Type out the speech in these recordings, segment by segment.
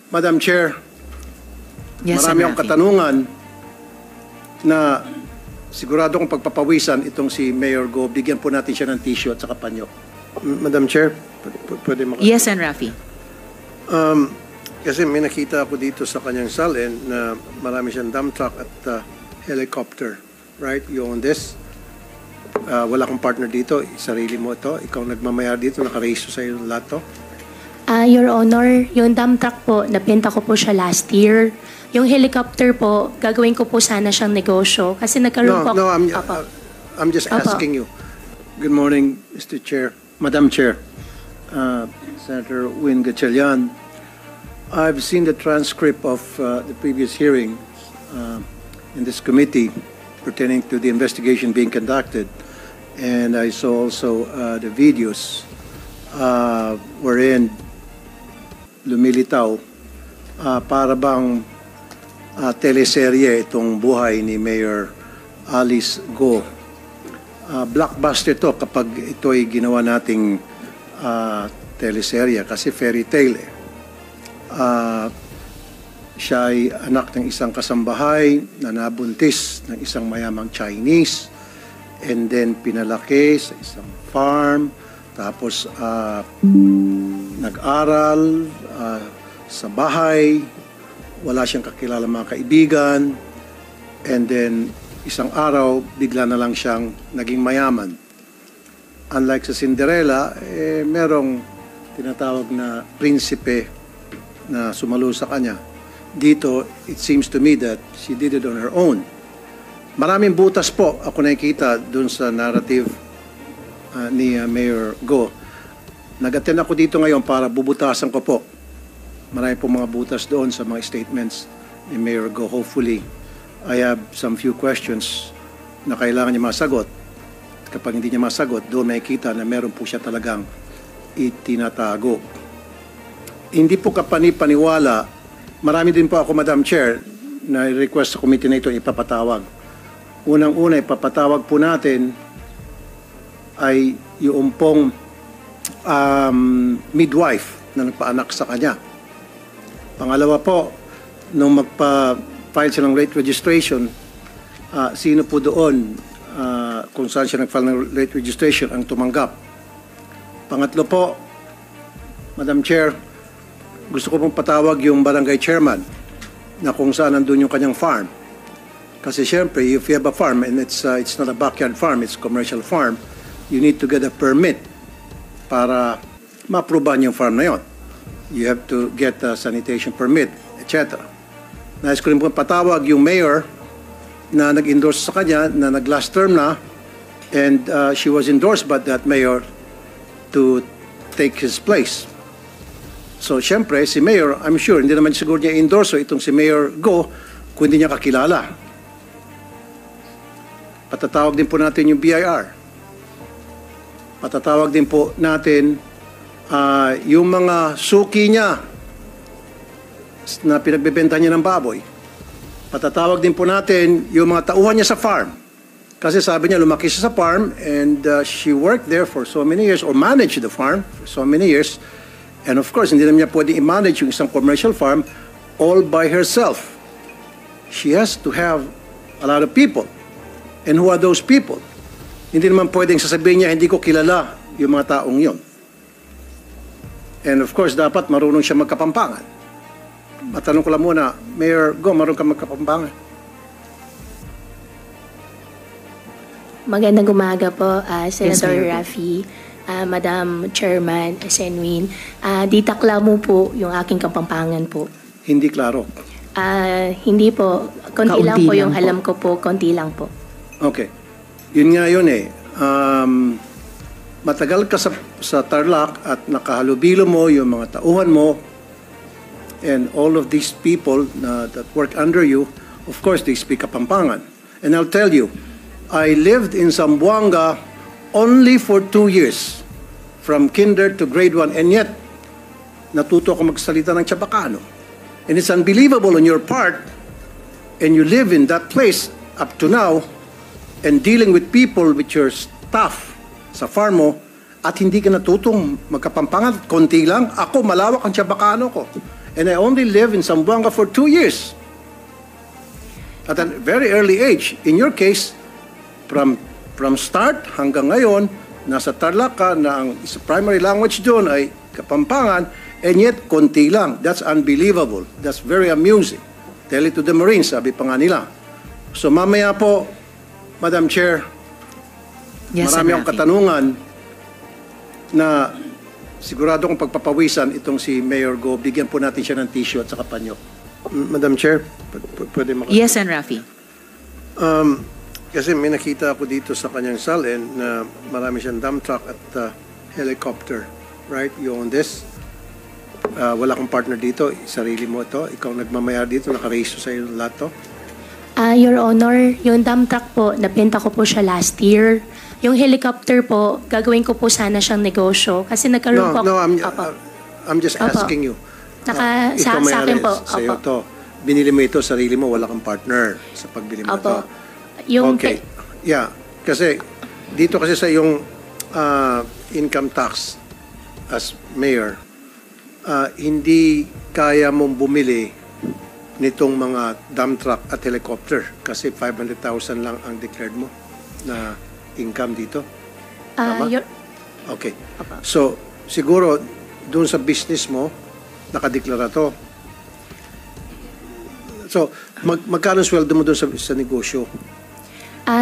Madam Chair, Yes, marami akong Rafi. katanungan na sigurado kong pagpapawisan itong si Mayor Go. Bigyan po natin siya ng tissue at saka panyo. Madam Chair, pwede Yes, Sen. Rafi. Kasi may nakita ako dito sa kanyang salin na marami siyang dump truck at helicopter. Right? You own this? Wala kang partner dito. Sarili mo ito. Ikaw nagmamayar dito. Nakarehisto sa iyo lahat to. Your Honor, yung dump truck po, napinta ko po siya last year. Yung helicopter po, gagawin ko po sana siyang negosyo. Kasi nagkaroon po... No, Opo. I'm just Opo. asking you. Good morning, Mr. Chair. Madam Chair, Senator Win Gatchalian. I've seen the transcript of the previous hearing in this committee pertaining to the investigation being conducted. And I saw also the videos wherein lumilitaw para bang teleserye itong buhay ni Mayor Alice Go. Blockbuster to kapag ito ay ginawa nating teleserye kasi fairy tale eh. Siya ay anak ng isang kasambahay na nabuntis ng isang mayamang Chinese and then pinalaki sa isang farm tapos nag-aral sa bahay, wala siyang kakilala mga kaibigan, and then isang araw, bigla na lang siyang naging mayaman. Unlike sa Cinderella, merong tinatawag na prinsipe na sumalo sa kanya. Dito, it seems to me that she did it on her own. Maraming butas po ako nakikita dun sa narrative ni Mayor Go. Nag-attend ako dito ngayon para bubutasan ko po. Marami po mga butas doon sa mga statements ni Mayor Go. Hopefully, I have some few questions na kailangan niya masagot. Kapag hindi niya masagot, doon makikita na meron po siya talagang itinatago. Hindi po kapani-paniwala. Marami din po ako, Madam Chair, na request sa committee na ito ipapatawag. Unang-una, ipapatawag po natin ay yung pong midwife na nagpaanak sa kanya. Pangalawa po, nung magpa-file siya ng late registration, sino po doon kung saan siya nag-file ng late registration ang tumanggap. Pangatlo po, Madam Chair, gusto ko pong patawag yung barangay chairman na kung saan nandun yung kanyang farm. Kasi siyempre, if you have a farm and it's not a backyard farm, it's a commercial farm, you need to get a permit para ma-aprobahan yung farm na yon. You have to get a sanitation permit, etc. Nais ko rin po patawag yung mayor na nag-endorse sa kanya, na nag-last term na, and she was endorsed by that mayor to take his place. So, syempre, si mayor, I'm sure, hindi naman siguro niya endorse itong si Mayor Go kung hindi niya kakilala. Patatawag din po natin yung BIR. Patatawag din po natin yung mga suki niya na pinagbebenta niya ng baboy. Patatawag din po natin yung mga tauhan niya sa farm. Kasi sabi niya, lumaki siya sa farm and she worked there for so many years or managed the farm for so many years. And of course, hindi naman niya pwede i-manage yung isang commercial farm all by herself. She has to have a lot of people. And who are those people? Hindi naman pwedeng sasabihin niya, hindi ko kilala yung mga taong yon. And of course, dapat marunong siya magkapampangan. Matanong ko lang muna, Mayor Go, marunong ka magkapampangan? Magandang umaga po, Senator Mayor po. Rafi, Madam Chairman, Senwin. Ditakla mo po yung aking kapampangan po. Hindi klaro. Hindi po, konti Kaunti lang po yung lang po. alam ko po, konti lang po. Okay. Yun nga yun eh. Matagal ka sa Tarlac at nakahalubilo mo yung mga tauhan mo and all of these people that work under you, of course, they speak Kapampangan. And I'll tell you, I lived in Zamboanga only for 2 years, from kinder to grade 1, and yet, natuto ako magsalita ng Chabacano. And it's unbelievable on your part, and you live in that place up to now, and dealing with people with your staff sa farm mo, at hindi ka natutong magkapampangan, konti lang. Ako, malawak ang Chabacano ko. And I only lived in Zamboanga for 2 years. At a very early age. In your case, from start hanggang ngayon, nasa Tarlac ka na ang primary language doon ay Kapampangan, and yet konti lang. That's unbelievable. That's very amusing. Tell it to the Marines, sabi pa nga nila. So mamaya po, Madam Chair, Yes, marami Sen. akong Rafi. katanungan na sigurado kong pagpapawisan itong si Mayor Go. Bigyan po natin siya ng tissue at saka panyo. Madam Chair, pwede Yes, Sen. Rafi. Kasi may nakita ako dito sa kanyang salin na marami siyang dump truck at helicopter. Right? You own this. Wala kang partner dito. Sarili mo ito. Ikaw nagmamayar dito. Nakarehisto sa iyo lahat to. Your Honor, yung dump truck po, napenta ko po siya last year. Yung helicopter po, gagawin ko po sana siyang negosyo. Kasi nagkaroon po... Opo. I'm just Opo. asking you. Sa akin po. Sa iyo Opo. to. Binili mo ito, sarili mo, wala kang partner sa pagbili mo Opo. ito. Yung Okay. Yeah. Kasi, dito kasi sa yung income tax as mayor, hindi kaya mong bumili nitong mga dump truck at helicopter kasi 500,000 lang ang declared mo na income dito. Tama? Okay. So, siguro, doon sa business mo, nakadeklara to. So, magkano sweldo mo doon sa negosyo?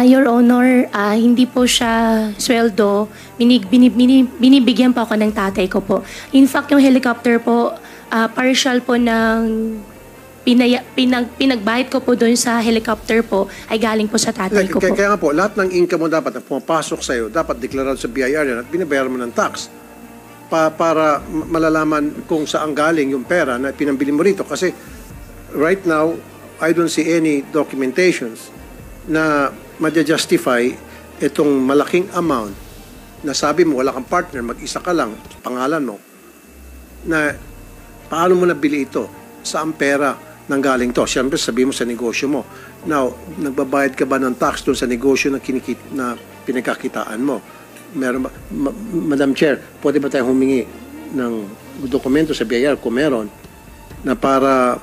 Your Honor, hindi po siya sweldo. Binibigyan po ako ng tatay ko po. In fact, yung helicopter po, partial po ng pinagbayad ko po doon sa helicopter po ay galing po sa tatay ko po. Kaya nga po, lahat ng income mo dapat na pumapasok sa'yo, dapat deklarado sa BIR yan at binabayaran mo ng tax para malalaman kung saan galing yung pera na pinambili mo rito. Kasi right now, I don't see any documentations na madya-justify itong malaking amount na sabi mo wala kang partner, mag-isa ka lang, pangalan mo, na paano mo nabili ito? Saan pera nanggaling to? Siyempre, sabi mo sa negosyo mo. Now, nagbabayad ka ba ng tax doon sa negosyo na pinagkakitaan mo? Meron ba? Madam Chair, pwede ba tayo humingi ng dokumento sa BIR kung meron na para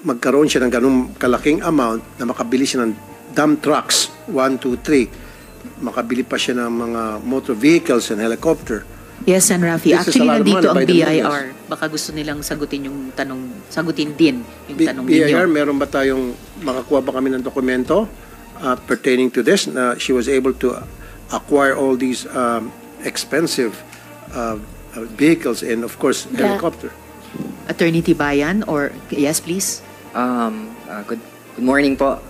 magkaroon siya ng ganung kalaking amount na makabili siya ng dump trucks, 1, 2, 3. Makabili pa siya ng mga motor vehicles and helicopter. Yes, Sen. Rafi. This is Actually, a lot of nandito money ang by the BIR. millions. Baka gusto nilang sagutin yung tanong, sagutin din yung tanong BIR, ninyo. meron ba tayong, makakuha ba kami ng dokumento pertaining to this na she was able to acquire all these expensive vehicles and of course helicopter? Attorney Tibayan, or yes, please. Good morning po.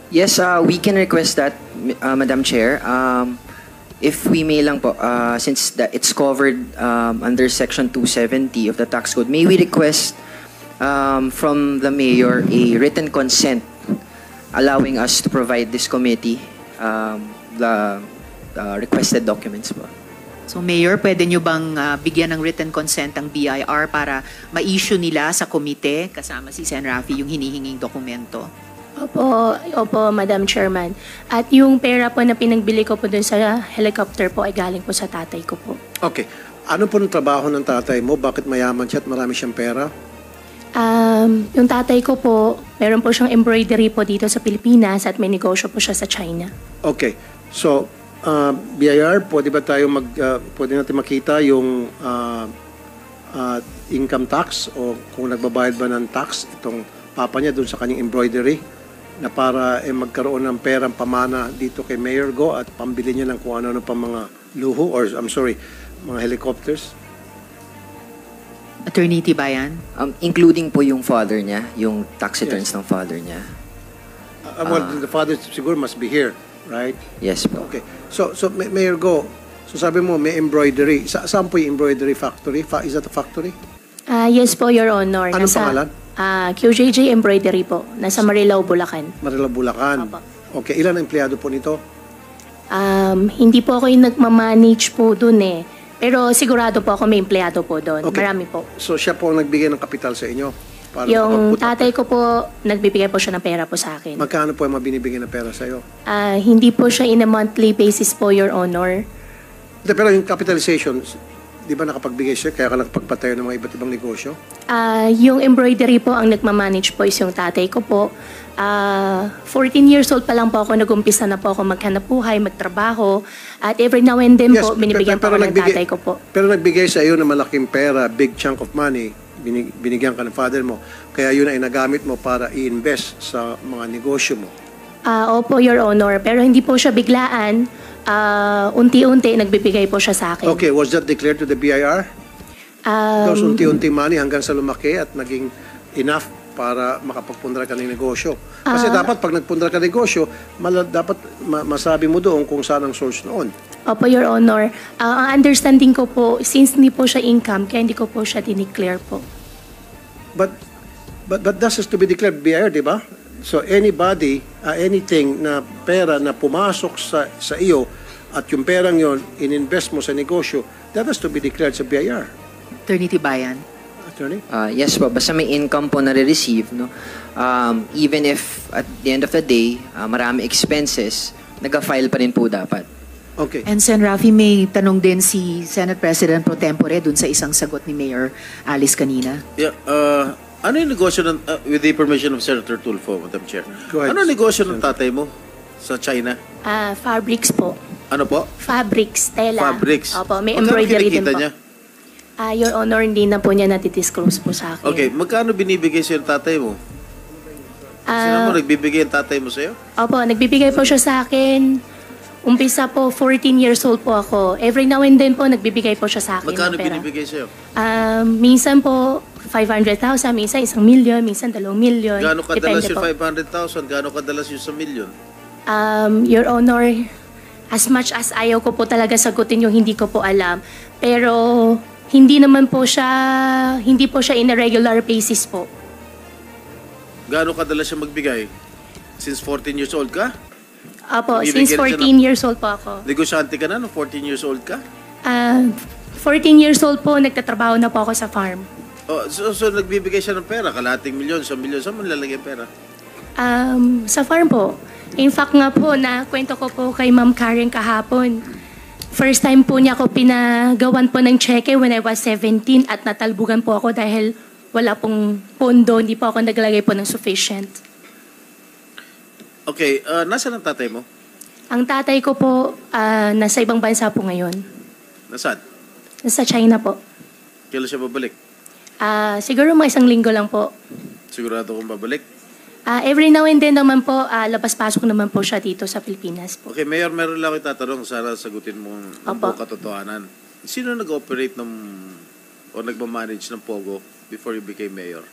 Yes, we can request that, Madam Chair. If we may lang po, since it's covered under Section 270 of the Tax Code, may we request from the Mayor a written consent allowing us to provide this committee the requested documents po. So, Mayor, pwede nyo bang bigyan ng written consent ang BIR para ma-issue nila sa komite kasama si Sen. Rafi yung hinihinging dokumento? Opo, Madam Chairman. At yung pera po na pinagbili ko po dun sa helicopter po ay galing po sa tatay ko po. Okay. Ano po ng trabaho ng tatay mo? Bakit mayaman siya at marami siyang pera? Yung tatay ko po, meron po siyang embroidery po dito sa Pilipinas at may negosyo po siya sa China. Okay. So, BIR, pwede ba tayo pwede natin makita yung income tax o kung nagbabayad ba ng tax itong papa niya dun sa kanyang embroidery na para magkaroon ng perang pamana dito kay Mayor Go at pambili niya ng kung ano-ano pa mga luho or mga helicopters? Attorney Tibayan? Including po yung father niya, yung tax returns ng father niya. Well, the father siguro must be here, right? Yes po. Okay. So Mayor Go, so sabi mo may embroidery. Saan po yung embroidery factory? Is that a factory? Yes po, Your Honor. Anong pangalan? QJJ Embroidery po. Nasa Marilao, Bulacan. Marilao, Bulacan. Opo. Okay. Ilan ang empleyado po nito? Hindi po ako yung nagmamanage po dun eh. Pero sigurado po ako may empleyado po doon. Okay. Marami po. So siya po ang nagbigay ng kapital sa inyo? Para Yung makapagput- tatay ko po, nagbibigay po siya ng pera po sa akin. Magkano po ang mabinibigay na pera sa iyo? Hindi po siya in a monthly basis po, Your Honor. Pero yung capitalization, Di ba nakapagbigay siya, kaya ka nakapagpatayo ng mga iba't ibang negosyo? Yung embroidery po ang nagmamanage po is yung tatay ko po. 14 years old pa lang po ako, nag-umpisa na po ako maghanap buhay, magtrabaho. At every now and then po, binibigyan po ako ng tatay ko po. Pero nagbigay sa iyo ng malaking pera, big chunk of money, binigyan ka ng father mo, kaya yun ay nagamit mo para i-invest sa mga negosyo mo. Opo, Your Honor. Pero hindi po siya biglaan. Unti-unti, nagbibigay po siya sa akin. Okay, was that declared to the BIR? Those unti-unti money hanggang sa lumaki at naging enough para makapagpundra ka ng negosyo. Kasi dapat pag nagpundra ka ng negosyo, dapat masabi mo doon kung saan ang source noon. Opo, Your Honor. Ang understanding ko po, since hindi po siya income, kaya hindi ko po siya dineclare po. But that has to be declared BIR, di ba? So anybody, anything na pera na pumasok sa iyo at yung perang yon ininvest mo sa negosyo, that has to be declared sa BIR. Attorney Tibayan. Attorney? Yes po, basta may income po na re-receive, no? Even if at the end of the day, marami expenses, nag-file pa rin po dapat. Okay. And Sen. Rafi, may tanong din si Senate President Pro Tempore dun sa isang sagot ni Mayor Alice kanina. Yeah, ano yung negosyo ng, with the permission of Senator Tulfo, Madam Chair? Go ahead. Ano yung negosyo ng tatay mo sa China? Fabrics po. Ano po? Fabrics, tela. Fabrics. Opo, may Magkano embroidery din kinikita po. niya? Your Honor, hindi na po niya natidisclose po sa akin. Okay, magkano binibigay sa'yo ng tatay mo? Sino mo nagbibigay ang tatay mo sa'yo? Opo, nagbibigay po siya sa akin. Umpisa po, 14 years old po ako. Every now and then po, nagbibigay po siya sa akin. Magkano ng pera. binibigay sa'yo? Minsan po, 500,000, minsan 1 million, minsan 2 million. Gaano kadalas Depende yung po. 500,000? Gaano kadalas yung sa million? Your Honor, as much as ayaw ko po talaga sagutin yung hindi ko po alam. Pero hindi naman po siya, hindi po siya in a regular basis po. Gaano kadalas siya magbigay? Since 14 years old ka? Opo, Bibigyan since siya 14 years old po ako. Negosyante ka na nung 14 years old ka? 14 years old po, nagtatrabaho na po ako sa farm. Oh, so nagbibigay siya ng pera, kalahating milyon, 1 milyon, saan mo nilalagay ang pera? Sa farm po. In fact nga po, kwento ko po kay Ma'am Karen kahapon. First time po niya ako pinagawan po ng cheque when I was 17 at natalbugan po ako dahil wala pong pondo, hindi po ako naglagay po ng sufficient. Okay, nasaan ang tatay mo? Ang tatay ko po, nasa ibang bansa po ngayon. Nasaan? Nasa China po. Kailan siya babalik? Siguro mga 1 linggo lang po. Sigurado kung babalik? Every now and then naman po, labas-pasok naman po siya dito sa Pilipinas po. Okay, Mayor, meron lang ako tatanong. Sana sagutin mo ang Opo. buong katotohanan. Sino nag-operate o nagmamanage ng Pogo before you became Mayor?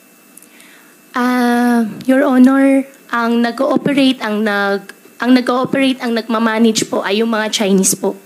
Your Honor, ang nag-ooperate, ang nagmamanage po ay yung mga Chinese po.